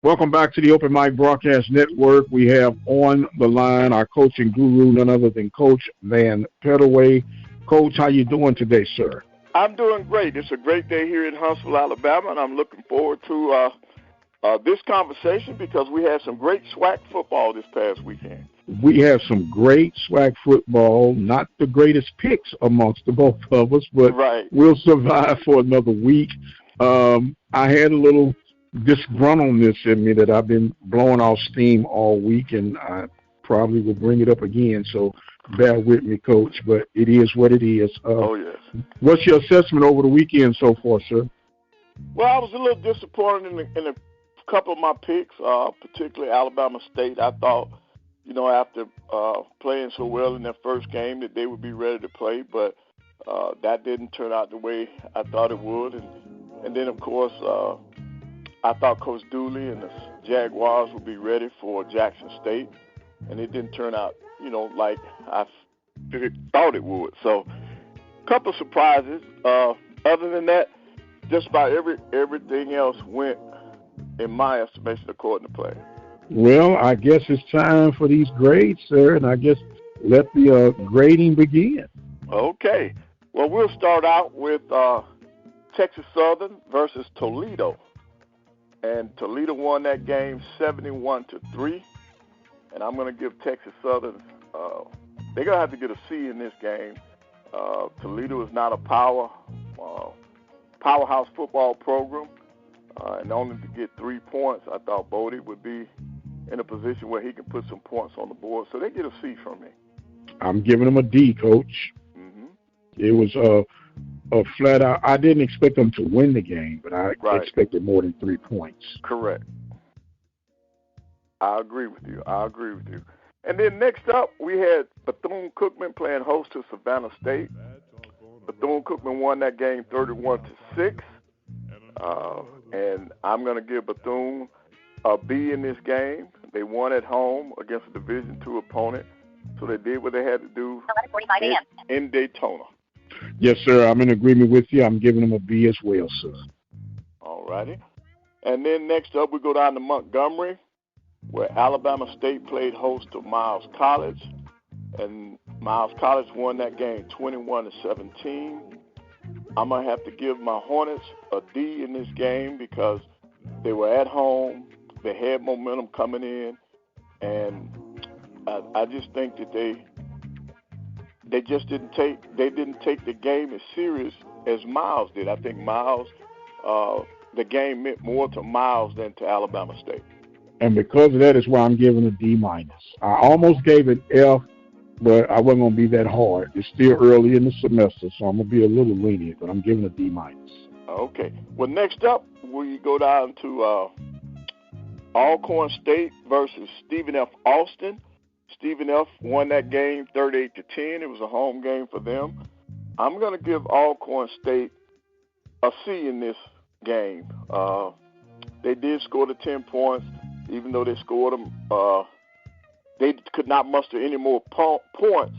Welcome back to the Open Mic Broadcast Network. We have on the line our coaching guru, none other than Coach Van Pettaway. Coach, how you doing today, sir? I'm doing great. It's a great day here in Huntsville, Alabama, and I'm looking forward to this conversation because we had some great SWAC football this past weekend. We have some great SWAC football, not the greatest picks amongst the both of us, but we'll survive for another week. I had a little disgruntledness in me that I've been blowing off steam all week, and I probably will bring it up again, so bear with me, Coach, but it is what it is. Yes. What's your assessment over the weekend so far, sir? Well, I was a little disappointed in a couple of my picks, particularly Alabama State. I thought, after playing so well in their first game that they would be ready to play, but that didn't turn out the way I thought it would. And then, of course, I thought Coach Dooley and the Jaguars would be ready for Jackson State, and it didn't turn out, like I thought it would. So, a couple of surprises. Other than that, just about everything else went, in my estimation, according to plan. Well, I guess it's time for these grades, sir, and I guess let the grading begin. Okay. Well, we'll start out with Texas Southern versus Toledo. And Toledo won that game 71-3. And I'm going to give Texas Southern, they're going to have to get a C in this game. Toledo is not a powerhouse football program. And only to get 3 points, I thought Bodie would be in a position where he can put some points on the board. So they get a C from me. I'm giving them a D, Coach. Mm-hmm. It was a flat out. I didn't expect them to win the game, but I expected more than 3 points. Correct. I agree with you. And then next up, we had Bethune-Cookman playing host to Savannah State. Bethune-Cookman won that game 31-6. And I'm going to give Bethune a B in this game. They won at home against a Division II opponent, so they did what they had to do in Daytona. Yes, sir. I'm in agreement with you. I'm giving them a B as well, sir. All righty. And then next up, we go down to Montgomery, where Alabama State played host to Miles College. And Miles College won that game 21-17. I'm going to have to give my Hornets a D in this game because they were at home. They had momentum coming in. And I just think that they just didn't take the game as serious as Miles did. I think Miles, the game meant more to Miles than to Alabama State. And because of that is why I'm giving a D-. I almost gave it F, but I wasn't going to be that hard. It's still early in the semester, so I'm going to be a little lenient, but I'm giving a D-. Okay. Well, next up, we go down to Alcorn State versus Stephen F. Austin. Stephen F. won that game 38-10. It was a home game for them. I'm going to give Alcorn State a C in this game. They did score the 10 points, even though they scored them. They could not muster any more points.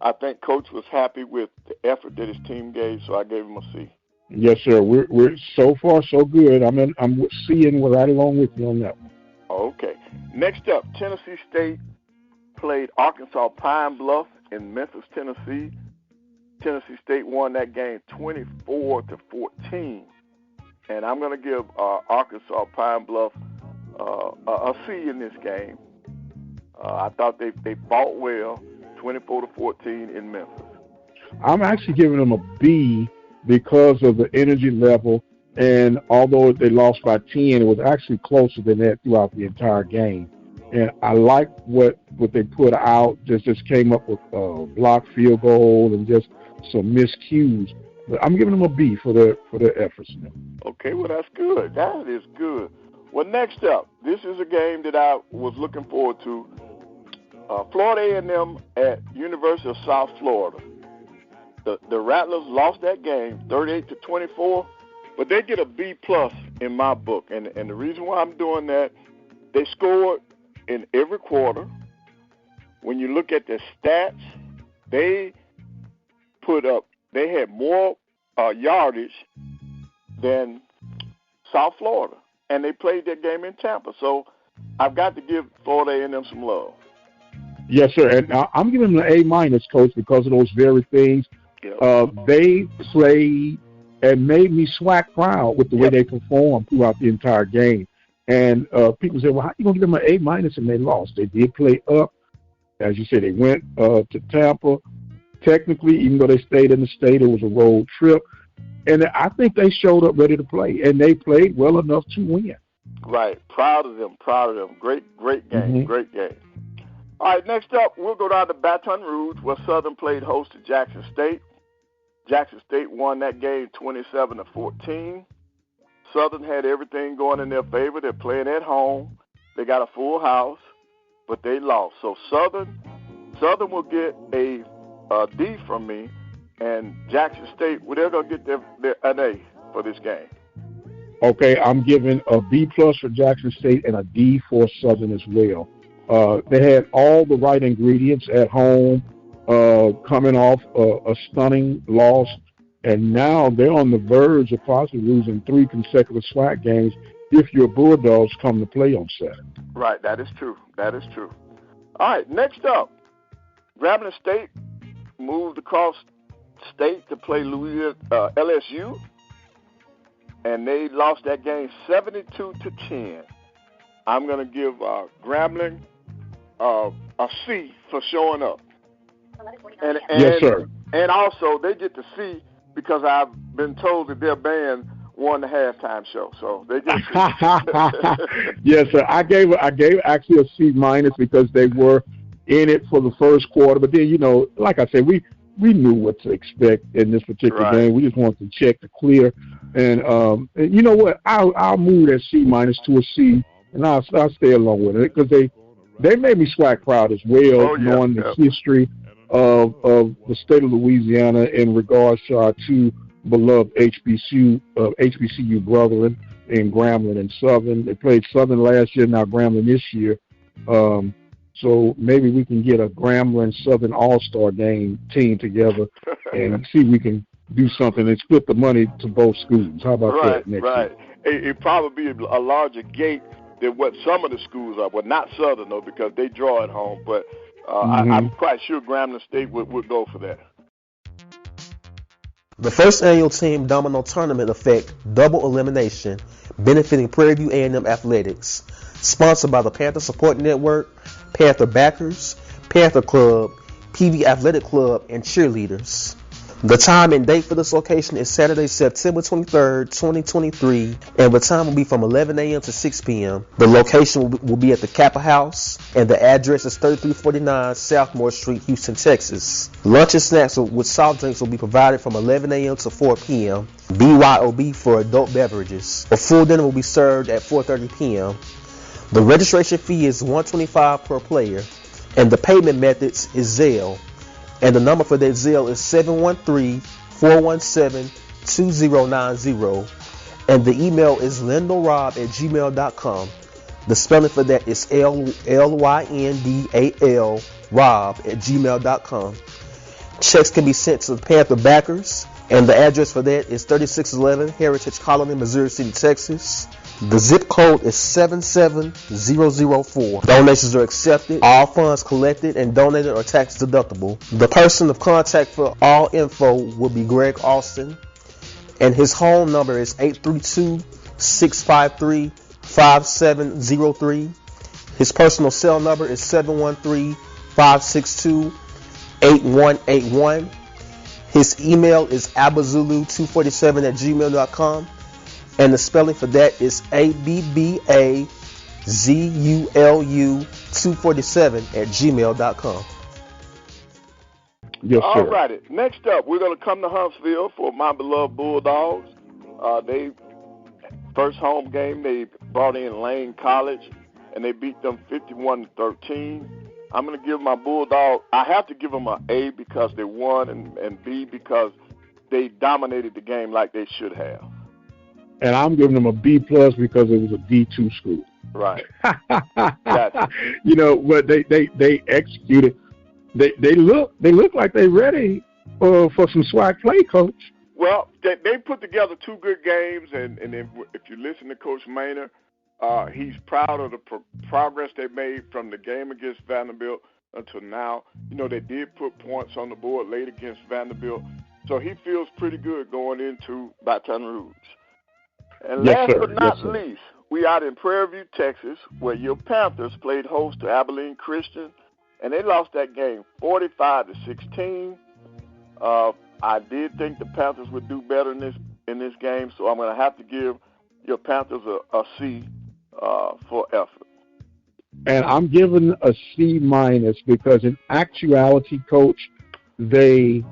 I think Coach was happy with the effort that his team gave, so I gave him a C. Yes, sir. We're so far so good. I'm seeing right along with you on that one. Okay. Next up, Tennessee State played Arkansas Pine Bluff in Memphis, Tennessee. Tennessee State won that game 24-14. And I'm going to give Arkansas Pine Bluff a C in this game. I thought they fought well, 24-14 in Memphis. I'm actually giving them a B because of the energy level, and although they lost by 10, it was actually closer than that throughout the entire game. And I like what they put out, just came up with a blocked field goal and just some miscues. But I'm giving them a B for their efforts now. Okay, well, that's good. That is good. Well, next up, this is a game that I was looking forward to. Florida A&M at University of South Florida. The Rattlers lost that game 38-24, but they get a B+ in my book. And the reason why I'm doing that, they scored in every quarter. When you look at their stats, they had more yardage than South Florida. and they played that game in Tampa. So I've got to give Florida A&M some love. Yes, sir. And I'm giving them an A-, Coach, because of those very things. Yep. They played and made me SWAC proud with the way they performed throughout the entire game. And people say, well, how are you going to give them an A- and they lost? They did play up. As you said, they went to Tampa. Technically, even though they stayed in the state, it was a road trip. And I think they showed up ready to play, and they played well enough to win. Right. Proud of them. Great game. Mm-hmm. Great game. All right, next up, we'll go down to Baton Rouge, where Southern played host to Jackson State. Jackson State won that game 27-14. Southern had everything going in their favor. They're playing at home. They got a full house, but they lost. So Southern will get a D from me, and Jackson State, well, they're going to get an A for this game. Okay, I'm giving a B+ for Jackson State and a D for Southern as well. They had all the right ingredients at home, coming off a stunning loss, and now they're on the verge of possibly losing 3 consecutive SWAC games if your Bulldogs come to play on Saturday. Right, that is true. All right, next up, Grambling State moved across state to play LSU, and they lost that game 72-10. I'm going to give Grambling a C for showing up. And yes, sir. And also, they get to C because I've been told that their band won the halftime show, so they get C. Yes, sir. I gave actually a C- because they were in it for the first quarter, but then, like I said, we knew what to expect in this particular game. We just wanted to check the clear, and you know what? I'll move that C- to a C, and I'll stay along with it because they made me SWAC proud as well, knowing the history of the state of Louisiana in regards to our 2 beloved HBCU brethren in Grambling and Southern. They played Southern last year, now Grambling this year. So maybe we can get a Grambling Southern All-Star game team together and see if we can do something and split the money to both schools. How about that next year? It'd probably be a larger gate than what some of the schools are. Well, not Southern, though, because they draw at home. But I'm quite sure Grambling State would go for that. The first annual Team Domino Tournament effect double elimination benefiting Prairie View A&M Athletics. Sponsored by the Panther Support Network, Panther Backers, Panther Club, PV Athletic Club, and cheerleaders. The time and date for this location is Saturday, September 23rd, 2023, and the time will be from 11 a.m. to 6 p.m. The location will be at the Kappa House, and the address is 3349 Southmore Street, Houston, Texas. Lunch and snacks with soft drinks will be provided from 11 a.m. to 4 p.m. BYOB for adult beverages. A full dinner will be served at 4:30 p.m. The registration fee is $125 per player, and the payment methods is Zelle. And the number for that Zelle is 713-417-2090. And the email is lindalrob@gmail.com. The spelling for that is LYNDAL rob@gmail.com. Checks can be sent to the Panther Backers, and the address for that is 3611 Heritage Colony, Missouri City, Texas. The zip code is 77004. Donations are accepted. All funds collected and donated are tax deductible. The person of contact for all info will be Greg Austin, and his home number is 832-653-5703. His personal cell number is 713-562-8181. His email is abazulu247@gmail.com. And the spelling for that is ABBAZULU247@gmail.com. Yes, sir. All righty. Next up, we're going to come to Huntsville for my beloved Bulldogs. They first home game, they brought in Lane College, and they beat them 51-13. I'm going to give my Bulldog, I have to give them an A because they won, and B because they dominated the game like they should have. And I'm giving them a B+ because it was a D2 school. Right. Gotcha. But they executed. They look like they're ready for some SWAC play, Coach. Well, they put together two good games, and if you listen to Coach Maynard, he's proud of the progress they made from the game against Vanderbilt until now. You know, they did put points on the board late against Vanderbilt, so he feels pretty good going into Baton Rouge. And last but not least, we out in Prairie View, Texas, where your Panthers played host to Abilene Christian, and they lost that game 45-16. I did think the Panthers would do better in this game, so I'm going to have to give your Panthers a C for effort. And I'm giving a C minus because in actuality, Coach, they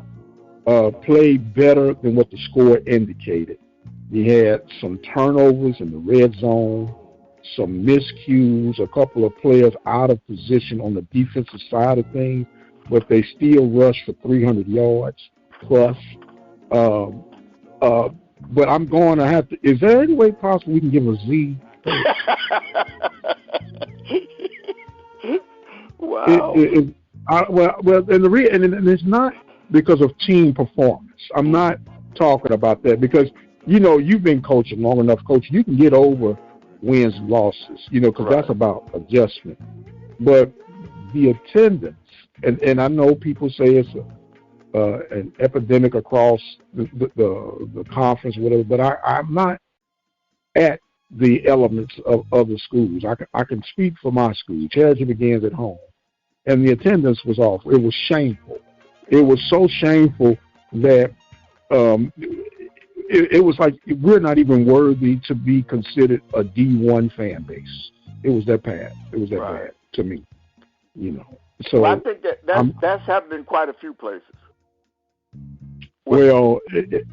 played better than what the score indicated. You had some turnovers in the red zone, some miscues, a couple of players out of position on the defensive side of things, but they still rushed for 300 yards plus. But I'm going to have to. Is there any way possible we can give a Z? Wow. And it's not because of team performance. I'm not talking about that because, you know, you've been coaching long enough, Coach. You can get over wins and losses, you know, because that's about adjustment. But the attendance, and I know people say it's an epidemic across the conference, whatever, but I'm not at the elements of other schools. I can speak for my school. Charity begins at home. And the attendance was awful. It was shameful. It was so shameful that it was like we're not even worthy to be considered a D1 fan base. It was that bad. It was that bad to me, you know. So well, I think that's happened in quite a few places. Well, it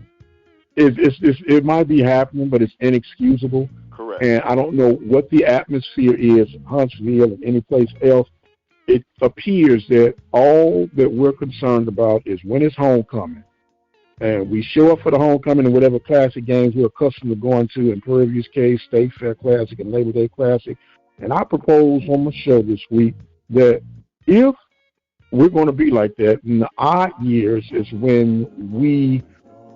might be happening, but it's inexcusable. Correct. And I don't know what the atmosphere is in Huntsville and any place else. It appears that all that we're concerned about is when it's homecoming. And we show up for the homecoming and whatever classic games we're accustomed to going to, in Prairie View's case, State Fair Classic and Labor Day Classic. And I propose on my show this week that if we're going to be like that, in the odd years is when we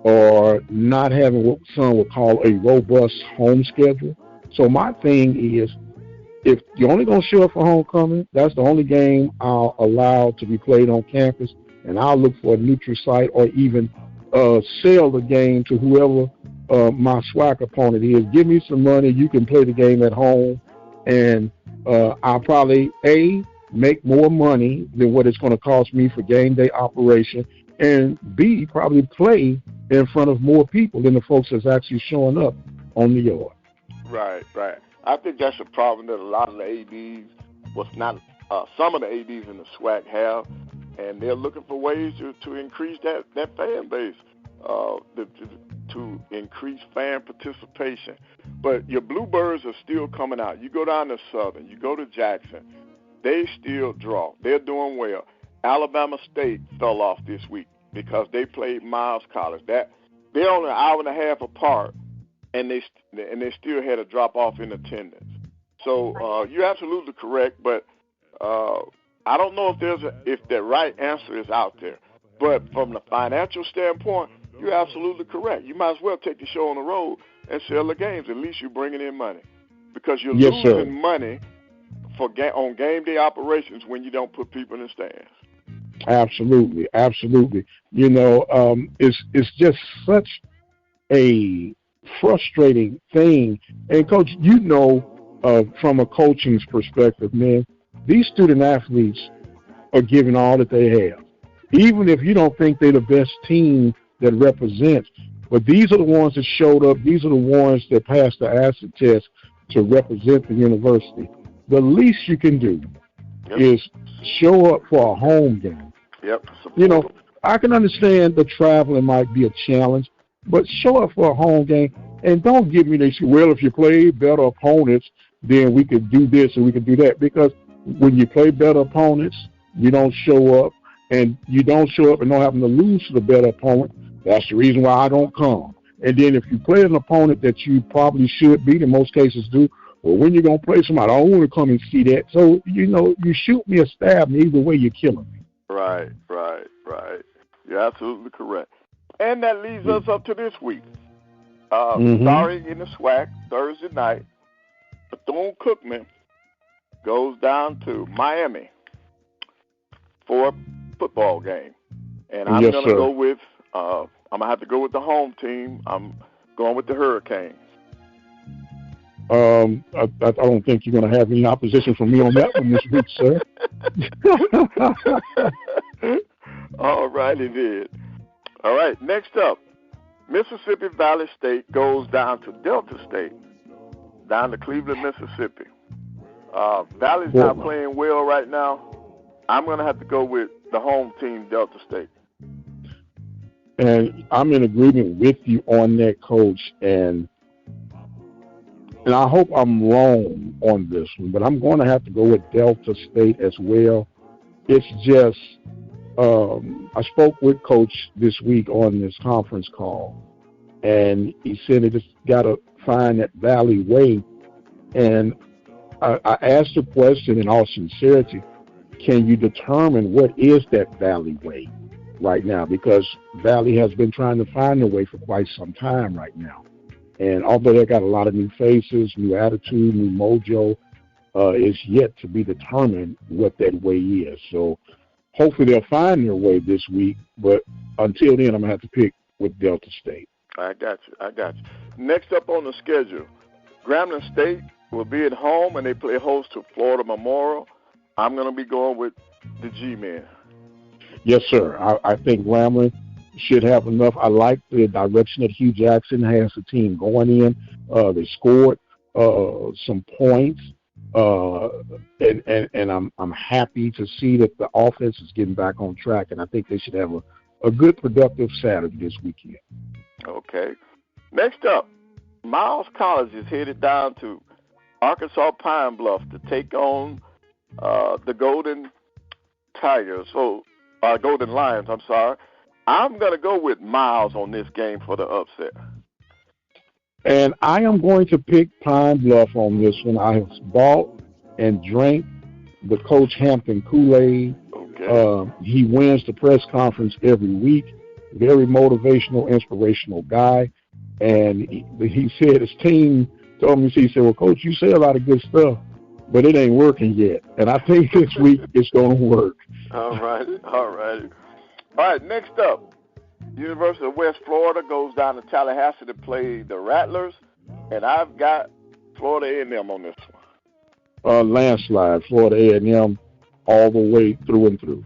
are not having what some would call a robust home schedule. So my thing is, if you're only going to show up for homecoming, that's the only game I'll allow to be played on campus, and I'll look for a neutral site or even sell the game to whoever my SWAC opponent is. Give me some money. You can play the game at home, and I'll probably, A, make more money than what it's going to cost me for game day operation, and B, probably play in front of more people than the folks that's actually showing up on the yard. Right. I think that's a problem that a lot of the ADs, some of the ADs in the SWAC have, and they're looking for ways to increase that fan base, to increase fan participation. But your Bluebirds are still coming out. You go down to Southern, you go to Jackson, they still draw. They're doing well. Alabama State fell off this week because they played Miles College. They're only an hour and a half apart, and they still had a drop off in attendance. So you're absolutely correct, but I don't know if the right answer is out there. But from the financial standpoint, you're absolutely correct. You might as well take the show on the road and sell the games. At least you're bringing in money, because you're losing money on game day operations when you don't put people in the stands. Absolutely. You know, it's just such a frustrating thing. And Coach, you know, from a coaching's perspective, man, these student athletes are giving all that they have. Even if you don't think they're the best team that represents, but these are the ones that showed up. These are the ones that passed the acid test to represent the university. The least you can do is show up for a home game. You know, I can understand the traveling might be a challenge, but show up for a home game, and don't give me this, well, if you play better opponents, then we could do this and we could do that. Because when you play better opponents, you don't show up, and you don't show up and don't happen to lose to the better opponent. That's the reason why I don't come. And then if you play an opponent that you probably should beat, in most cases do, well, when you're going to play somebody, I don't want to come and see that. So, you know, you shoot me or stab me, either way you're killing me. Right. You're absolutely correct. And that leads us up to this week. Mm-hmm. Starting in the SWAC Thursday night, Bethune-Cookman goes down to Miami for a football game. And I'm Yes, going to sir. go with, I'm going to have to go with the home team. I'm going with the Hurricanes. I don't think you're going to have any opposition from me on that one this week, sir. All righty then. All right, next up, Mississippi Valley State goes down to Delta State, down to Cleveland, Mississippi. Valley's not playing well right now. I'm going to have to go with the home team, Delta State. And I'm in agreement with you on that, Coach. And I hope I'm wrong on this one, but I'm going to have to go with Delta State as well. It's just, I spoke with Coach this week on this conference call, and he said they just got to find that Valley way. And I asked the question in all sincerity, can you determine what is that Valley way right now? Because Valley has been trying to find a way for quite some time right now. And although they got a lot of new faces, new attitude, new mojo, it's yet to be determined what that way is. So hopefully they'll find their way this week. But until then, I'm going to have to pick with Delta State. I got you. Next up on the schedule, Grambling State will be at home, and they play host to Florida Memorial. I'm going to be going with the G-Men. Yes, sir. I think Grambling should have enough. I like the direction that Hugh Jackson has the team going in. They scored some points, and I'm happy to see that the offense is getting back on track, and I think they should have a good, productive Saturday this weekend. Okay. Next up, Miles College is headed down to Arkansas Pine Bluff to take on the Golden Lions, I'm sorry. I'm going to go with Miles on this game for the upset. And I am going to pick Pine Bluff on this one. I have bought and drank the Coach Hampton Kool-Aid. Okay. He wins the press conference every week. Very motivational, inspirational guy. And he said his team told me, he said, well, Coach, you say a lot of good stuff, but it ain't working yet. And I think this week it's going to work. All right. All right, next up, University of West Florida goes down to Tallahassee to play the Rattlers, and I've got Florida A&M on this one. Landslide, Florida A&M all the way through and through.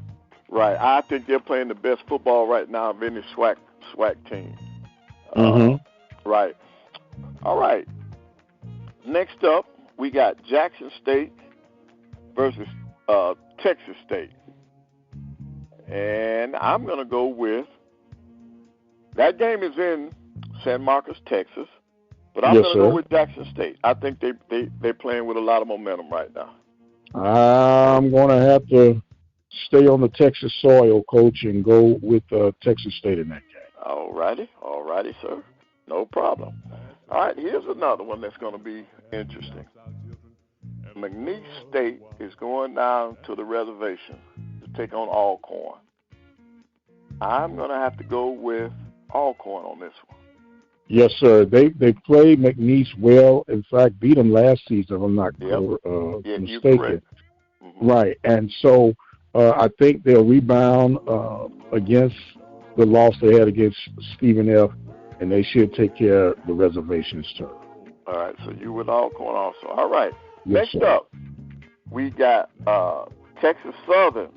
Right. I think they're playing the best football right now of any SWAC team. Right. All right. Next up, we got Jackson State versus Texas State. And I'm going to go with, that game is in San Marcos, Texas, but I'm going to go with Jackson State. I think they're playing with a lot of momentum right now. I'm going to have to stay on the Texas soil, Coach, and go with Texas State in that game. All righty, sir. No problem. All right, here's another one that's going to be interesting. McNeese State is going down to the reservation to take on Alcorn. I'm going to have to go with Alcorn on this one. Yes, sir. They played McNeese well. In fact, beat them last season, if I'm not mistaken. Mm-hmm. Right. And so I think they'll rebound against the loss they had against Stephen F., and they should take care of the reservations too. All right, so you with Alcorn also. All right. Yes, Next up, we got Texas Southern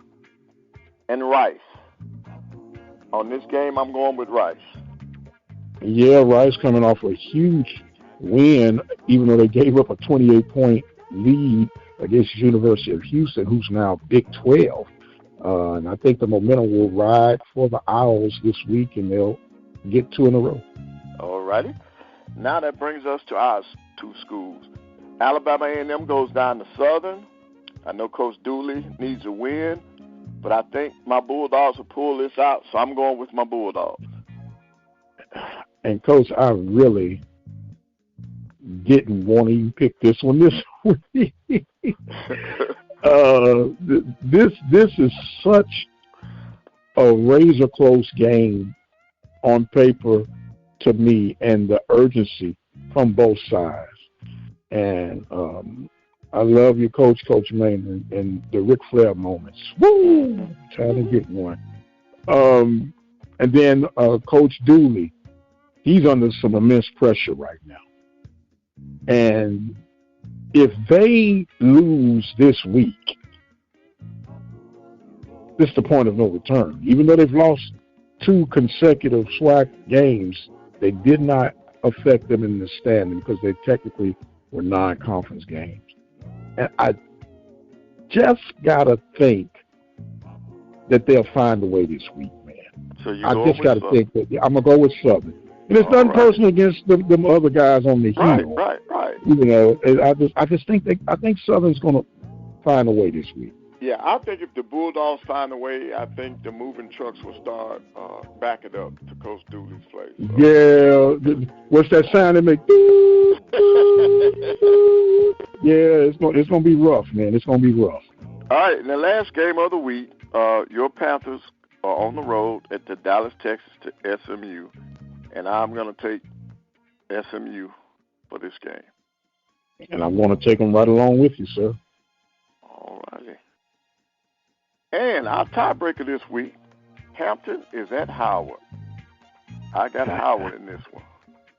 and Rice. On this game, I'm going with Rice. Yeah, Rice coming off a huge win, even though they gave up a 28-point lead against the University of Houston, who's now Big 12. And I think the momentum will ride for the Owls this week, and they'll get 2 in a row. All righty. Now that brings us to our two schools. Alabama A&M goes down to Southern. I know Coach Dooley needs a win, but I think my Bulldogs will pull this out, so I'm going with my Bulldogs. And, Coach, I really didn't want to even pick this one this week. This is such a razor-close game on paper to me, and the urgency from both sides. And I love your coach, Coach Maynard, and the Ric Flair moments. Woo! Trying to get one. And then Coach Dooley, he's under some immense pressure right now. And if they lose this week, this is the point of no return. Even though they've lost 2 consecutive SWAC games, they did not affect them in the standing because they technically were non-conference games. And I just got to think that they'll find a way this week, man. So I just got to think that I'm going to go with Southern. And it's All nothing right. personal against them other guys on the heel. Right. You know, I just think I think Southern's going to find a way this week. Yeah, I think if the Bulldogs find a way, I think the moving trucks will start backing up to Coach Dooley's place. So. Yeah, what's that sound they make? Yeah, it's gonna be rough, man. It's gonna be rough. All right, and the last game of the week, your Panthers are on the road at the Dallas, Texas to SMU, and I'm gonna take SMU for this game. And I'm gonna take them right along with you, sir. All righty. And our tiebreaker this week, Hampton is at Howard. I got Howard in this one.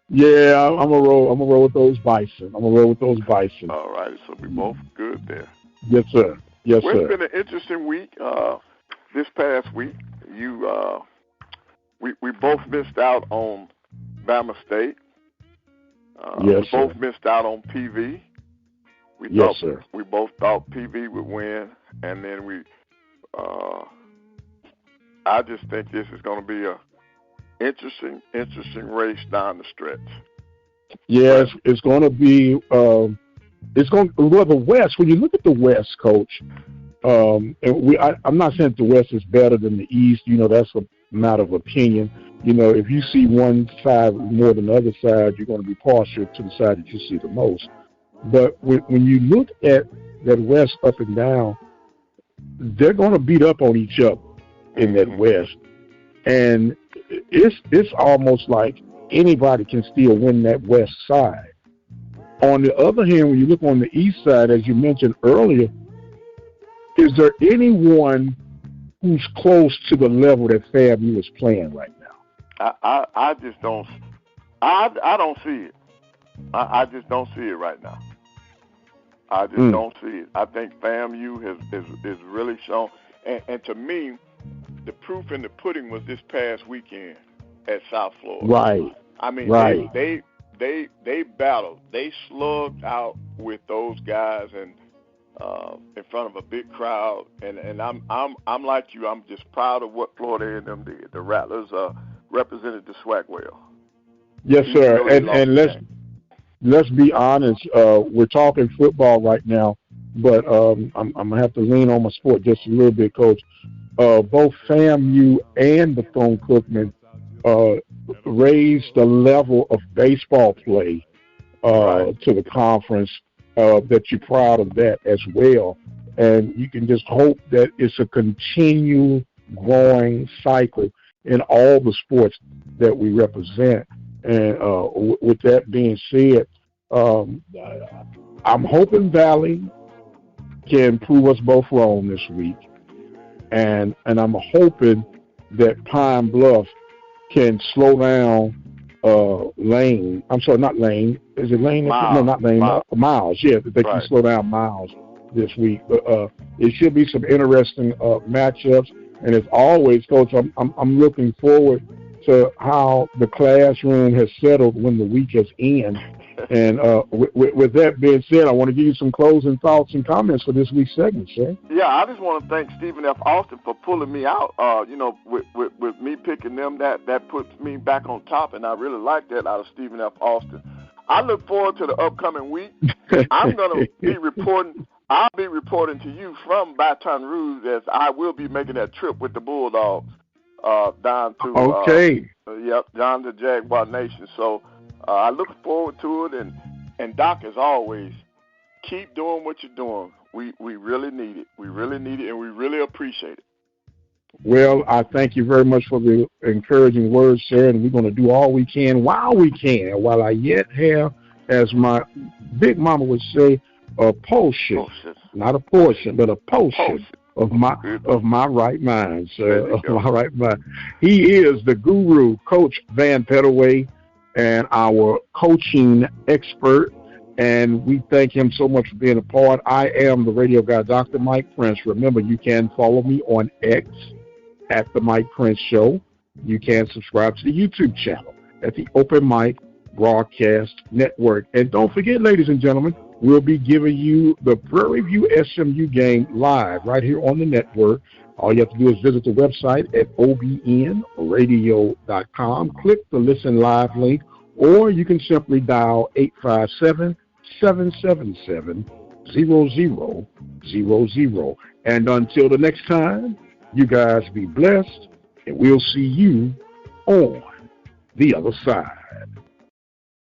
Yeah, I'm gonna roll with those Bison. All right, so we both good there. Yes, sir. Yes, well, sir. It's been an interesting week. This past week, we both missed out on Bama State. Yes, we both sir. missed out on PV. Sir. We both thought PV would win, and then I just think this is going to be a interesting race down the stretch. Yeah, it's going to be. The West. When you look at the West, Coach, and I'm not saying that the West is better than the East. You know, that's a matter of opinion. You know, if you see one side more than the other side, you're going to be partial to the side that you see the most. But when you look at that West up and down, they're going to beat up on each other in that West, and it's almost like anybody can still win that West side. On the other hand, when you look on the East side, as you mentioned earlier, is there anyone who's close to the level that FAMU is playing right now? I just don't. I don't see it. I just don't see it right now. I just don't see it. I think FAMU has really shown, and to me, the proof in the pudding was this past weekend at South Florida. Right. I mean, right. They battled. They slugged out with those guys and in front of a big crowd. And I'm like you. I'm just proud of what Florida A&M did. The Rattlers represented the SWAC well. Yes, sir. And let's be honest. We're talking football right now, but I'm gonna have to lean on my sport just a little bit, Coach. Both FAMU and Bethune-Cookman raised the level of baseball play to the conference, that you're proud of that as well. And you can just hope that it's a continual growing cycle in all the sports that we represent. And with that being said, I'm hoping Valley can prove us both wrong this week. And I'm hoping that Pine Bluff can slow down Lane. I'm sorry, not Lane. Is it Lane? Miles. No, not Lane. Miles. Yeah, that they can slow down Miles this week. But it should be some interesting matchups. And as always, Coach, I'm looking forward to how the classroom has settled when the week has ended. And with that being said, I want to give you some closing thoughts and comments for this week's segment, sir. Yeah, I just want to thank Stephen F. Austin for pulling me out. With me picking them, that puts me back on top, and I really like that out of Stephen F. Austin. I look forward to the upcoming week. I'm going to be reporting. I'll be reporting to you from Baton Rouge, as I will be making that trip with the Bulldogs down to down to Jaguar Nation. So I look forward to it, and Doc, as always, keep doing what you're doing. We really need it. We really need it, and we really appreciate it. Well, I thank you very much for the encouraging words, sir, and we're going to do all we can while I yet have, as my big mama would say, a portion, Bullshit. not a portion, but a portion Bullshit. of my Good. of my right mind, There sir, you of go. my right mind. He is the guru, Coach Van Pettaway, and our coaching expert. And we thank him so much for being a part. I am the radio guy, Dr. Mike Prince. Remember, you can follow me on X at the Mike Prince Show. You can subscribe to the YouTube channel at the Open Mic Broadcast Network. And don't forget, ladies and gentlemen, we'll be giving you the Prairie View SMU game live right here on the network. All you have to do is visit the website at obnradio.com, click the Listen Live link, or you can simply dial 857-777-0000. And until the next time, you guys be blessed, and we'll see you on the other side.